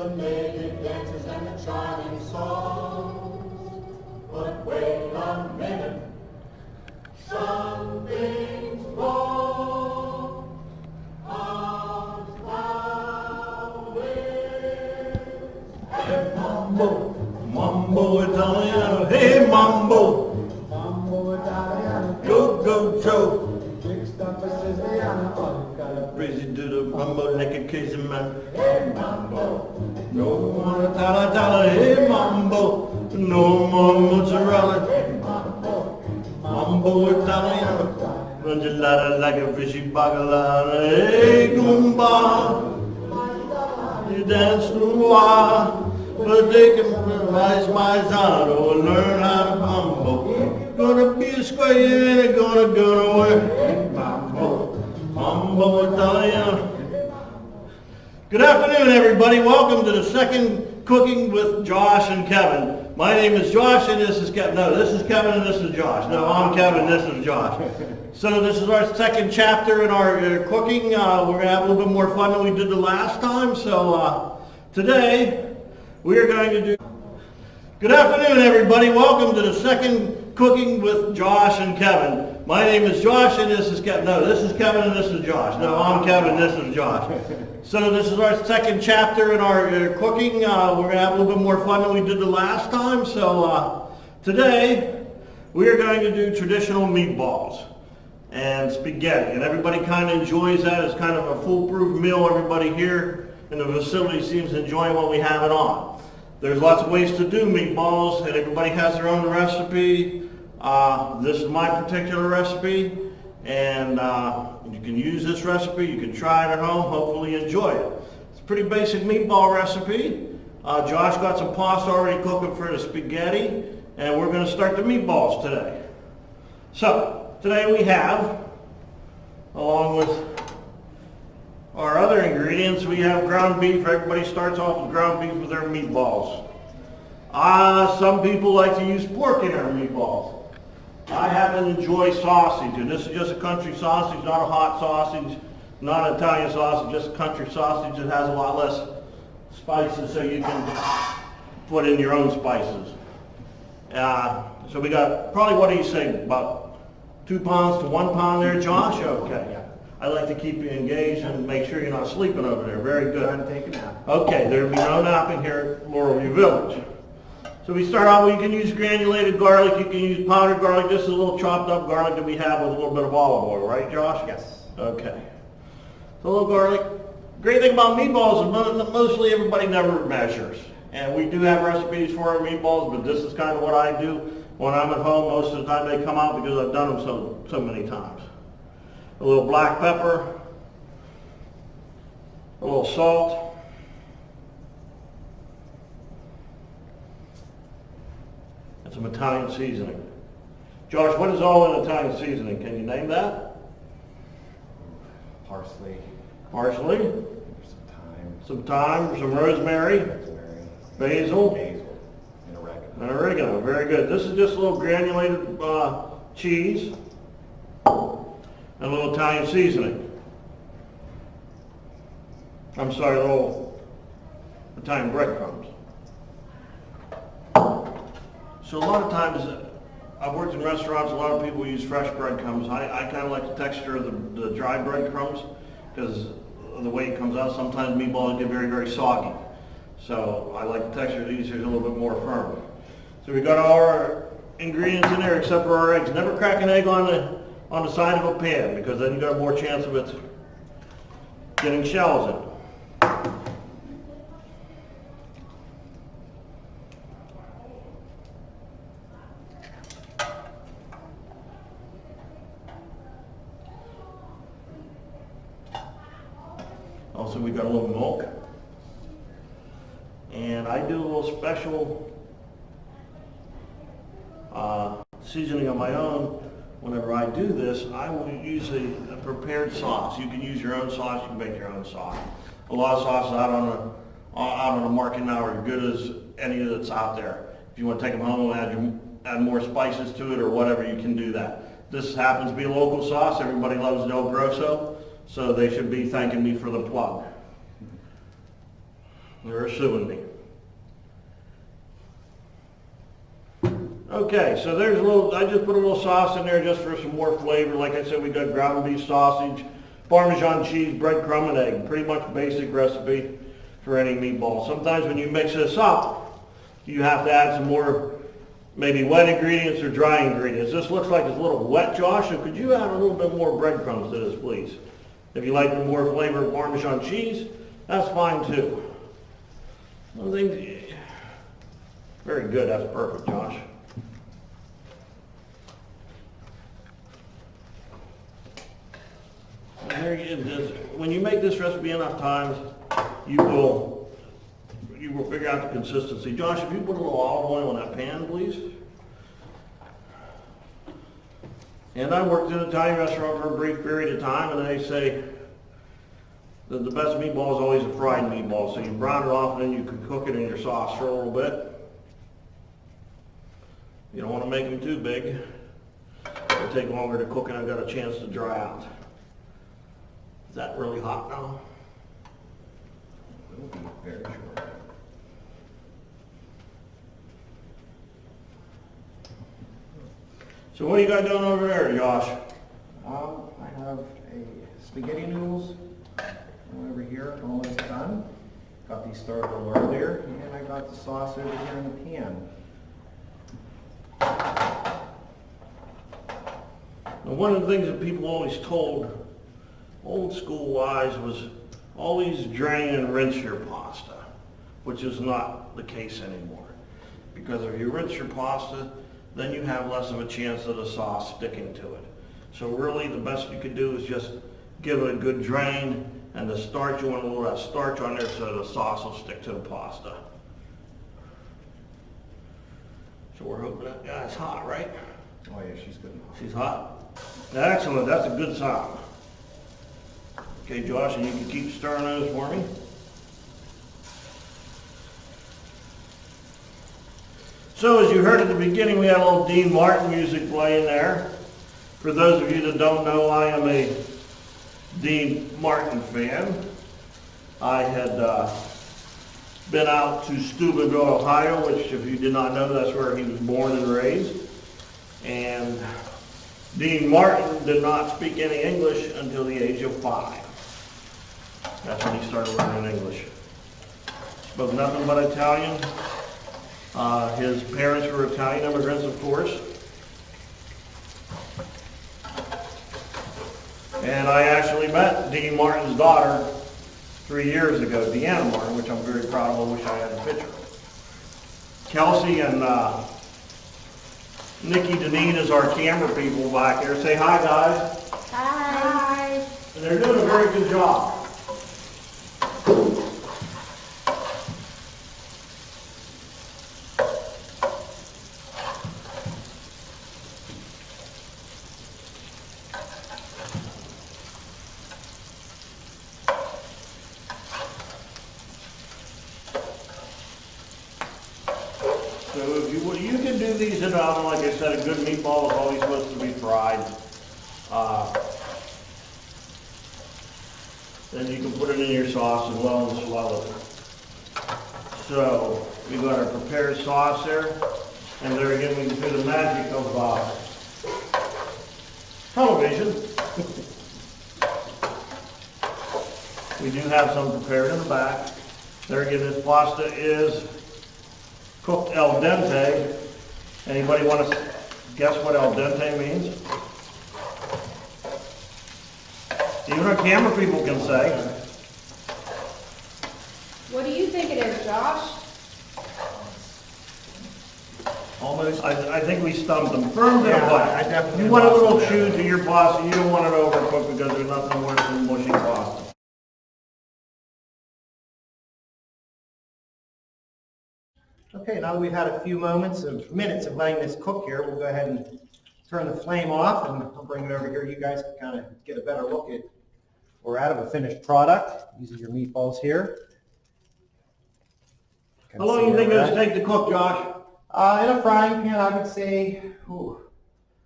the native dances and the charming songs. But wait a minute, something's wrong. How's thou with? Hey, Mambo, Mambo Italiano, hey, Mambo. Mambo Italiano, Go, go, Joe. big stuff is Siciliano, oh, got a Crazy to the Mambo like a crazy man. hey Mambo. No more Italiano, hey, Mambo. No more mozzarella. Hey Mambo. Mambo Italiano, run gelata like a fishy bacalao. Hey, Goomba, you dance noir, but they can rise my auto and learn how to mambo. Gonna be a square, ain't gonna go nowhere. Mambo, Mambo Italiano. Good afternoon, everybody. Welcome to the second Cooking with Josh and Kevin. My name is Josh and this is Kevin. No, this is Kevin and this is Josh. No, I'm Kevin, this is Josh. So this is our second chapter in our cooking. We're going to have a little bit more fun than we did the last time. So today we are going to do... Good afternoon, everybody. Welcome to the second Cooking with Josh and Kevin. My name is Josh and this is Kevin. No, this is Kevin and this is Josh. No, I'm Kevin, this is Josh. So this is our second chapter in our cooking. We're going to have a little bit more fun than we did the last time. So today we are going to do traditional meatballs and spaghetti. And everybody kind of enjoys that. It's kind of a foolproof meal. Everybody here in the facility seems to enjoy what we have it on. There's lots of ways to do meatballs and everybody has their own recipe. This is my particular recipe. And you can use this recipe, you can try it at home, hopefully enjoy it. It's a pretty basic meatball recipe. Josh got some pasta already cooking for the spaghetti, and we're going to start the meatballs today. So, today we have, along with our other ingredients, we have ground beef. Everybody starts off with ground beef with their meatballs. Some people like to use pork in their meatballs. I happen to enjoy sausage, and this is just a country sausage, not a hot sausage, not an Italian sausage, just a country sausage that has a lot less spices so you can put in your own spices. So we got, probably what do you say, about 2 pounds to 1 pound there, Josh? Okay. I like to keep you engaged and make sure you're not sleeping over there. Very good. Time to take a nap. Okay, there'll be no napping here at Laurel View Village. So we start out, you can use granulated garlic, you can use powdered garlic, just a little chopped up garlic that we have with a little bit of olive oil, right Josh? Yes. Okay. So a little garlic. Great thing about meatballs is mostly everybody never measures. And we do have recipes for our meatballs, but this is kind of what I do when I'm at home. Most of the time they come out because I've done them so many times. A little black pepper, a little salt, some Italian seasoning. Josh, what is all in Italian seasoning? Can you name that? Parsley. Parsley. Some thyme. Some rosemary. Rosemary. Basil. Basil. And oregano. And oregano. Very good. This is just a little granulated cheese and a little Italian seasoning. I'm sorry, a little Italian breadcrumbs. So a lot of times, I've worked in restaurants, a lot of people use fresh breadcrumbs. I kind of like the texture of the dry breadcrumbs because of the way it comes out. Sometimes meatballs get very, very soggy. So I like the texture of these. They're a little bit more firm. So we got all our ingredients in there except for our eggs. Never crack an egg on the side of a pan because then you got more chance of it getting shells in. Also, we got a little milk, and I do a little special seasoning on my own. Whenever I do this, I will use a prepared sauce. You can use your own sauce. You can make your own sauce. A lot of sauces out on the market now are as good as any that's out there. If you want to take them home and add more spices to it or whatever, you can do that. This happens to be a local sauce. Everybody loves Del Grosso. So they should be thanking me for the plug. They're suing me. Okay, so there's a little, I just put a little sauce in there just for some more flavor. Like I said, we got ground beef sausage, Parmesan cheese, breadcrumb, and egg. Pretty much basic recipe for any meatball. Sometimes when you mix this up, you have to add some more maybe wet ingredients or dry ingredients. This looks like it's a little wet, Josh, so could you add a little bit more breadcrumbs to this, please? If you like the more flavor of Parmesan cheese, that's fine too. I think, very good, that's perfect, Josh. And there you go. When you make this recipe enough times, you will figure out the consistency. Josh, if you put a little olive oil in that pan, please. And I worked in an Italian restaurant for a brief period of time, and they say that the best meatball is always a fried meatball. So you brown it off, and then you can cook it in your sauce for a little bit. You don't want to make them too big. It'll take longer to cook, and I've got a chance to dry out. Is that really hot now? It will be very short. So what are you guys doing over there, Josh? I have a spaghetti noodles over here, almost done. Got these started a little earlier, and I got the sauce over here in the pan. Now, one of the things that people always told, old school wise, was always drain and rinse your pasta, which is not the case anymore. Because if you rinse your pasta, then you have less of a chance of the sauce sticking to it. So really the best you could do is just give it a good drain, and the starch, you want a little of that starch on there so the sauce will stick to the pasta. So we're hoping that, yeah, it's hot, right? Oh yeah, she's good enough. She's hot? Excellent, that's a good sign. Okay, Josh, and you can keep stirring those for me. So as you heard at the beginning, we had a little Dean Martin music playing there. For those of you that don't know, I am a Dean Martin fan. I had been out to Steubenville, Ohio, which if you did not know, that's where he was born and raised. And Dean Martin did not speak any English until the age of 5. That's when he started learning English. Spoke nothing but Italian. His parents were Italian immigrants, of course. And I actually met Dean Martin's daughter 3 years ago, Deanna Martin, which I'm very proud of. I wish I had a picture. Kelsey and Nikki Deneen is our camera people back there. Say hi, guys. Hi. And they're doing a very good job. So you can do these in the oven. Like I said, a good meatball is always supposed to be fried. Then you can put it in your sauce as well and swell it. So we got our prepared sauce there, and there again we can do the magic of television. We do have some prepared in the back. There again, this pasta is cooked al dente. Anybody want to guess what al dente means? Even our camera people can say. What do you think it is, Josh? Almost. I think we stumped them. Firm to the Yeah, bite. I definitely You want a lost little it chew there. to your pasta. You don't want it overcooked because there's nothing worse than mushy pasta. Okay, now that we've had a few minutes of letting this cook here, we'll go ahead and turn the flame off, and I'll bring it over here. You guys can kind of get a better look at we're out of a finished product. These are your meatballs here. How long do you think it'll take to cook, Josh? In a frying pan, I would say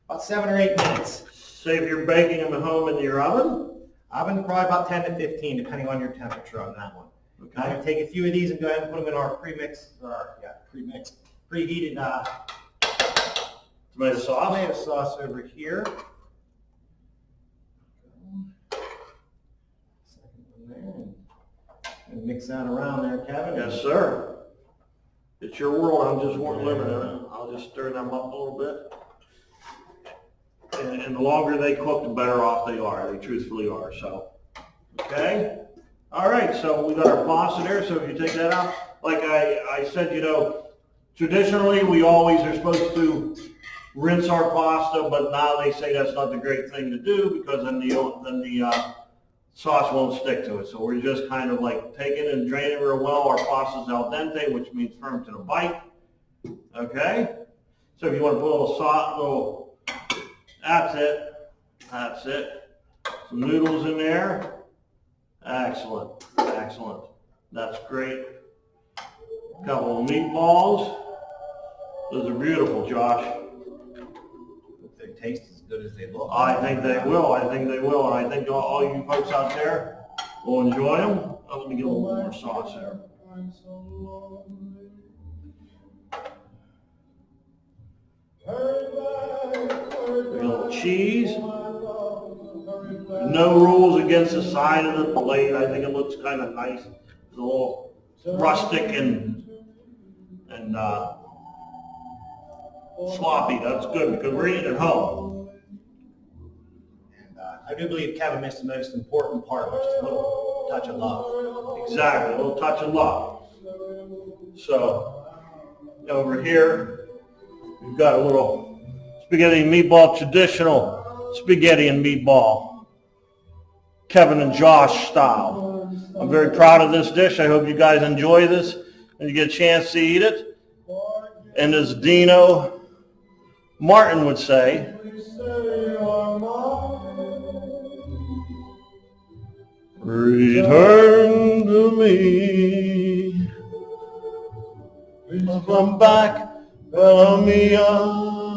about 7 or 8 minutes. Say if you're baking them at home in your oven? Oven probably about 10 to 15, depending on your temperature on that one. I'm going to take a few of these and go ahead and put them in our preheated Tomato sauce. tomato sauce over here. Second one there. And mix that around there, Kevin. Yes, sir. It's your world. I'm just living in it. I'll just stir them up a little bit. And the longer they cook, the better off they are. They truthfully are. So, okay. All right. So we got our pasta there. So if you take that out, like I said, you know, traditionally we always are supposed to rinse our pasta, but now they say that's not the great thing to do because then the sauce won't stick to it. So we're just kind of like taking and draining real well. Our pasta's al dente, which means firm to the bite. Okay. So if you want to put a little sauce, that's it. That's it. Some noodles in there. Excellent. Excellent. That's great. A couple of meatballs. Those are beautiful, Josh. Hope they taste as good as they look. I think they will. I think they will. And I think all you folks out there will enjoy them. Oh, let me get a little more sauce there. A little cheese. No rules against the side of the plate. I think it looks kind of nice. It's a little rustic and sloppy. That's good because we're eating at home. And I do believe Kevin missed the most important part, which is a little touch of love. Exactly, a little touch of love. So over here, we've got a little spaghetti and meatball, traditional spaghetti and meatball, Keven and Josh style. I'm very proud of this dish. I hope you guys enjoy this and you get a chance to eat it. And as Dino Martin would say, return to me. Come back, Bella Mia.